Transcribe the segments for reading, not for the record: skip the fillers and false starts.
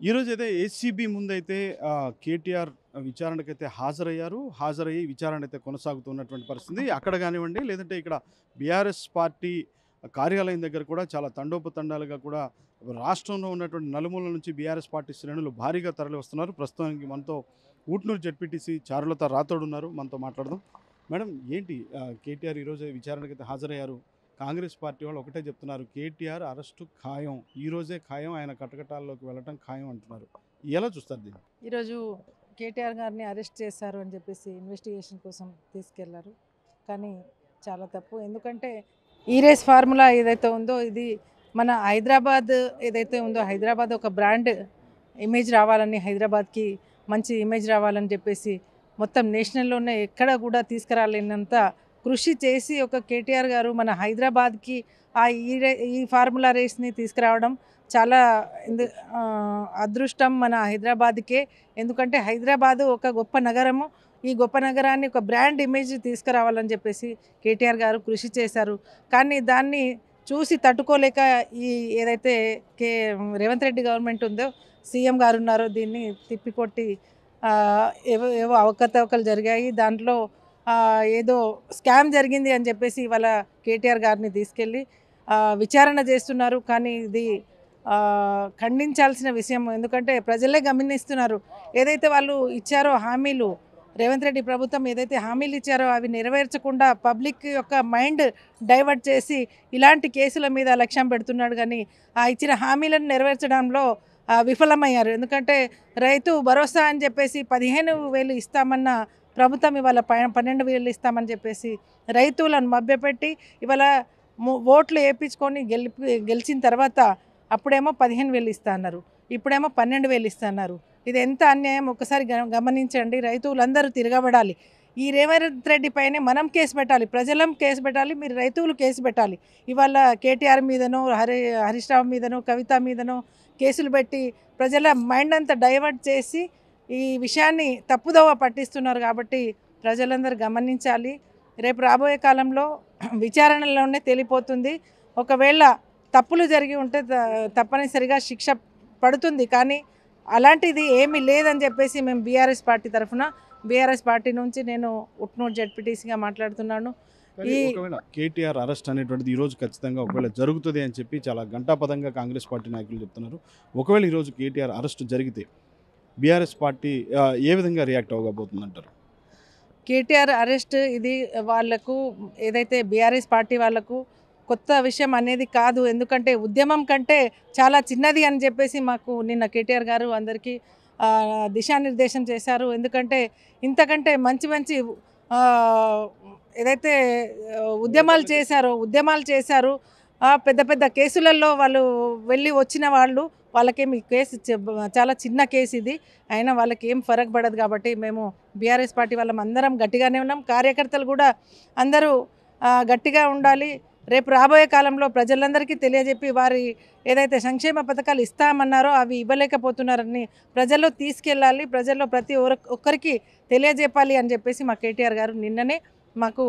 ఈరోజైతే ఏసీబీ ముందైతే కేటీఆర్ విచారణకైతే హాజరయ్యారు. హాజరయ్యి విచారణ అయితే కొనసాగుతున్నటువంటి పరిస్థితి. అక్కడ గానివ్వండి, లేదంటే ఇక్కడ బీఆర్ఎస్ పార్టీ కార్యాలయం దగ్గర కూడా చాలా తండోపతండాలుగా కూడా రాష్ట్రంలో ఉన్నటువంటి నలుమూలల నుంచి బీఆర్ఎస్ పార్టీ శ్రేణులు భారీగా తరలి వస్తున్నారు. ప్రస్తుతానికి మనతో ఊట్నూరు జెడ్పీటీసీ చారులత రాథోడ్ ఉన్నారు. మనతో మాట్లాడదాం. మేడం, ఏంటి కేటీఆర్ ఈరోజు విచారణకైతే హాజరయ్యారు. కాంగ్రెస్ పార్టీ వాళ్ళు ఒకటే చెప్తున్నారు, కేటీఆర్ అరెస్టు ఖాయం, ఈ రోజే ఖాయం, ఆయన కటకటాల్లోకి వెళ్ళటం ఖాయం అంటున్నారు. ఎలా చూస్తారు దీన్ని? ఈరోజు కేటీఆర్ గారిని అరెస్ట్ చేశారు అని చెప్పేసి ఇన్వెస్టిగేషన్ కోసం తీసుకెళ్లారు. కానీ చాలా తప్పు. ఎందుకంటే ఈ రేస్ ఫార్ములా ఏదైతే ఉందో ఇది మన హైదరాబాద్ ఏదైతే ఉందో హైదరాబాద్ ఒక బ్రాండ్ ఇమేజ్ రావాలని, హైదరాబాద్కి మంచి ఇమేజ్ రావాలని చెప్పేసి మొత్తం నేషనల్లోనే ఎక్కడ కూడా తీసుకురాలేనంత కృషి చేసి ఒక కేటీఆర్ గారు మన హైదరాబాద్కి ఈ ఫార్ములా రేస్ని తీసుకురావడం చాలా అదృష్టం మన హైదరాబాద్కే. ఎందుకంటే హైదరాబాదు ఒక గొప్ప నగరము. ఈ గొప్ప నగరాన్ని ఒక బ్రాండ్ ఇమేజ్ తీసుకురావాలని చెప్పేసి కేటీఆర్ గారు కృషి చేశారు. కానీ దాన్ని చూసి తట్టుకోలేక ఈ ఏదైతే రేవంత్ రెడ్డి గవర్నమెంట్ ఉందో, సీఎం గారు ఉన్నారో, దీన్ని తిప్పికొట్టి ఏవో ఏవో అవకతవకలు జరిగాయి. దాంట్లో ఏదో స్కామ్ జరిగింది అని చెప్పేసి ఇవాళ కేటీఆర్ గారిని తీసుకెళ్ళి విచారణ చేస్తున్నారు. కానీ ఇది ఖండించాల్సిన విషయం. ఎందుకంటే ప్రజలే గమనిస్తున్నారు. ఏదైతే వాళ్ళు ఇచ్చారో హామీలు, రేవంత్ రెడ్డి ప్రభుత్వం ఏదైతే హామీలు ఇచ్చారో అవి నెరవేర్చకుండా పబ్లిక్ యొక్క మైండ్ డైవర్ట్ చేసి ఇలాంటి కేసుల మీద లక్ష్యం పెడుతున్నాడు. కానీ ఆ ఇచ్చిన హామీలను నెరవేర్చడంలో విఫలమయ్యారు. ఎందుకంటే రైతు భరోసా అని చెప్పేసి 15,000 ఇస్తామన్న ప్రభుత్వం ఇవాళ 12,000 ఇస్తామని చెప్పేసి రైతులను మభ్యపెట్టి ఇవాళ ఓట్లు వేయించుకొని గెలిచిన తర్వాత అప్పుడేమో 15,000 ఇస్తా అన్నారు, ఇప్పుడేమో 12,000 ఇస్తా అన్నారు. ఇది ఎంత అన్యాయం ఒకసారి గమనించండి. రైతులందరూ తిరగబడాలి. ఈ రేవంత్ రెడ్డి పైనే మనం కేసు పెట్టాలి, ప్రజలం కేసు పెట్టాలి, మీరు రైతులు కేసు పెట్టాలి. ఇవాళ కేటీఆర్ మీదనో హరీష్ రావు మీదనో కవిత మీదనో కేసులు పెట్టి ప్రజల మైండ్ అంతా డైవర్ట్ చేసి ఈ విషయాన్ని తప్పుదోవ పట్టిస్తున్నారు. కాబట్టి ప్రజలందరూ గమనించాలి. రేపు రాబోయే కాలంలో విచారణలోనే తేలిపోతుంది. ఒకవేళ తప్పులు జరిగి ఉంటే తప్పనిసరిగా శిక్ష పడుతుంది. కానీ అలాంటిది ఏమీ లేదని చెప్పేసి మేము బీఆర్ఎస్ పార్టీ తరఫున, బీఆర్ఎస్ పార్టీ నుంచి నేను ఉట్నూరు జెడ్పీటీసీగా మాట్లాడుతున్నాను. ఒకవేళ కేటీఆర్ అరెస్ట్ అనేటువంటిది ఈరోజు ఖచ్చితంగా ఒకవేళ జరుగుతుంది అని చెప్పి చాలా గంటాపదంగా కాంగ్రెస్ పార్టీ నాయకులు చెప్తున్నారు. ఒకవేళ ఈరోజు కేటీఆర్ అరెస్ట్ జరిగితే బీఆర్ఎస్ పార్టీ ఏ విధంగా రియాక్ట్ అవ్వబోతుందంటారు? కేటీఆర్ అరెస్ట్ ఇది వాళ్లకు ఏదైతే బీఆర్ఎస్ పార్టీ వాళ్లకు కొత్త విషయం అనేది కాదు. ఎందుకంటే ఉద్యమం కంటే చాలా చిన్నది అని చెప్పేసి మాకు నిన్న కేటీఆర్ గారు అందరికీ దిశానిర్దేశం చేశారు. ఎందుకంటే ఇంతకంటే మంచి మంచి ఏదైతే ఉద్యమాలు చేశారు పెద్ద పెద్ద కేసులలో వాళ్ళు వెళ్ళి వచ్చిన వాళ్ళకేమి కేసు చాలా చిన్న కేసు ఇది, అయినా వాళ్ళకి ఏం ఫరక్ పడదు. కాబట్టి మేము బీఆర్ఎస్ పార్టీ వాళ్ళం అందరం గట్టిగానే ఉన్నాం. కార్యకర్తలు కూడా అందరూ గట్టిగా ఉండాలి. రేపు రాబోయే కాలంలో ప్రజలందరికీ తెలియజెప్పి వారి ఏదైతే సంక్షేమ పథకాలు ఇస్తామన్నారో అవి ఇవ్వలేకపోతున్నారని ప్రజల్లో తీసుకెళ్ళాలి, ప్రజల్లో ప్రతి ఒక్కరికి తెలియజెప్పాలి అని చెప్పేసి మా కేటీఆర్ గారు నిన్ననే మాకు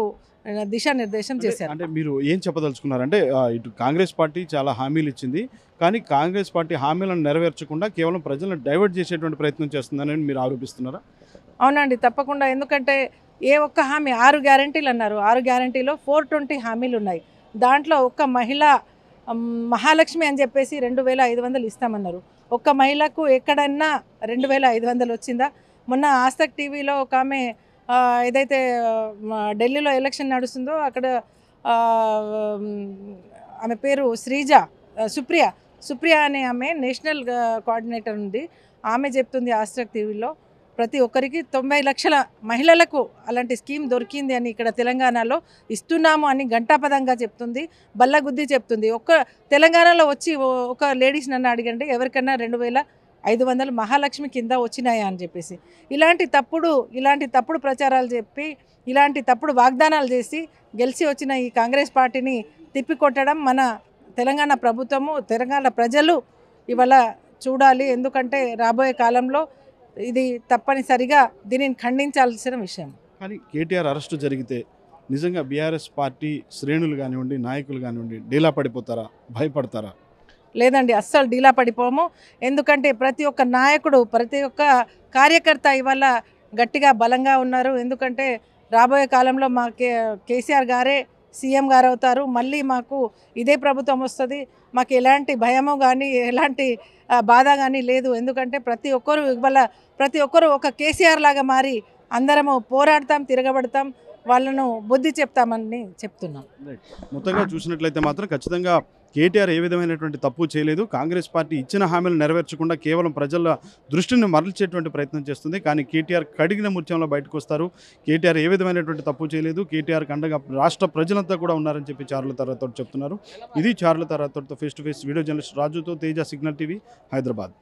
దిశానిర్దేశం చేశారు. అంటే మీరు ఏం చెప్పదలుచుకున్నారంటే ఇటు కాంగ్రెస్ పార్టీ చాలా హామీలు ఇచ్చింది, కానీ కాంగ్రెస్ పార్టీ హామీలను నెరవేర్చకుండా కేవలం ప్రజలను డైవర్ట్ చేసేటువంటి ప్రయత్నం చేస్తుందని మీరు ఆరోపిస్తున్నారా? అవునండి, తప్పకుండా. ఎందుకంటే ఏ ఒక్క హామీ 6 గ్యారంటీలు అన్నారు. 6 గ్యారంటీలో 420 హామీలు ఉన్నాయి. దాంట్లో ఒక్క మహిళ మహాలక్ష్మి అని చెప్పేసి 2,500 ఇస్తామన్నారు. ఒక్క మహిళకు ఎక్కడన్నా 2,500 వచ్చిందా? మొన్న ఆస్తక్ టీవీలో ఒక ఆమె ఏదైతే ఢిల్లీలో ఎలక్షన్ నడుస్తుందో అక్కడ ఆమె పేరు సుప్రియ అనే ఆమె నేషనల్ కోఆర్డినేటర్ ఉంది. ఆమె చెప్తుంది ఆస్తక్ టీవీలో ప్రతి ఒక్కరికి 90 లక్షల మహిళలకు అలాంటి స్కీమ్ దొరికింది అని, ఇక్కడ తెలంగాణలో ఇస్తున్నాము అని గంటాపదంగా చెప్తుంది, బల్లగుద్ది చెప్తుంది. తెలంగాణలో వచ్చి ఒక లేడీస్ నన్ను అడిగండి, ఎవరికన్నా 2,500 మహాలక్ష్మి కింద వచ్చినాయా అని చెప్పేసి ఇలాంటి తప్పుడు ప్రచారాలు చెప్పి ఇలాంటి తప్పుడు వాగ్దానాలు చేసి గెలిచి వచ్చిన ఈ కాంగ్రెస్ పార్టీని తిప్పికొట్టడం మన తెలంగాణ ప్రభుత్వము, తెలంగాణ ప్రజలు ఇవాళ చూడాలి. ఎందుకంటే రాబోయే కాలంలో ఇది తప్పనిసరిగా దీనిని ఖండించాల్సిన విషయం. కానీ కేటీఆర్ అరెస్టు జరిగితే నిజంగా బీఆర్ఎస్ పార్టీ శ్రేణులు కానివ్వండి, నాయకులు కానివ్వండి డీలా పడిపోతారా, భయపడతారా? లేదండి, అస్సలు డీలా పడిపోము. ఎందుకంటే ప్రతి ఒక్క నాయకుడు, ప్రతి ఒక్క కార్యకర్త ఇవాళ గట్టిగా బలంగా ఉన్నారు. ఎందుకంటే రాబోయే కాలంలో మా కేసీఆర్ గారే సీఎం గారు అవుతారు. మళ్ళీ మాకు ఇదే ప్రభుత్వం వస్తుంది. మాకు ఎలాంటి భయము కానీ ఎలాంటి బాధ కానీ లేదు. ఎందుకంటే ప్రతి ఒక్కరు ఇవాళ ప్రతి ఒక్కరు ఒక కేసీఆర్ లాగా మారి అందరము పోరాడతాం, తిరగబడతాం, వాళ్ళను బుద్ధి చెప్తామని చెప్తున్నాం. మొత్తంగా చూసినట్లయితే మాత్రం ఖచ్చితంగా కేటీఆర్ ఏ విధమైనటువంటి తప్పు చేయలేదు. కాంగ్రెస్ పార్టీ ఇచ్చిన హామీలు నెరవేర్చకుండా కేవలం ప్రజల దృష్టిని మరల్చేటువంటి ప్రయత్నం చేస్తుంది. కానీ కేటీఆర్ కడిగిన ముత్యంలో బయటకు వస్తారు. కేటీఆర్ ఏ విధమైనటువంటి తప్పు చేయలేదు. కేటీఆర్కి అండగా రాష్ట్ర ప్రజలంతా కూడా ఉన్నారని చెప్పి చార్లతా రాథోడ్ చెప్తున్నారు. ఇది చార్లతా రాథోడ్తో face to face video journalist రాజుతో, తేజ, సిగ్నల్ టీవీ, హైదరాబాద్.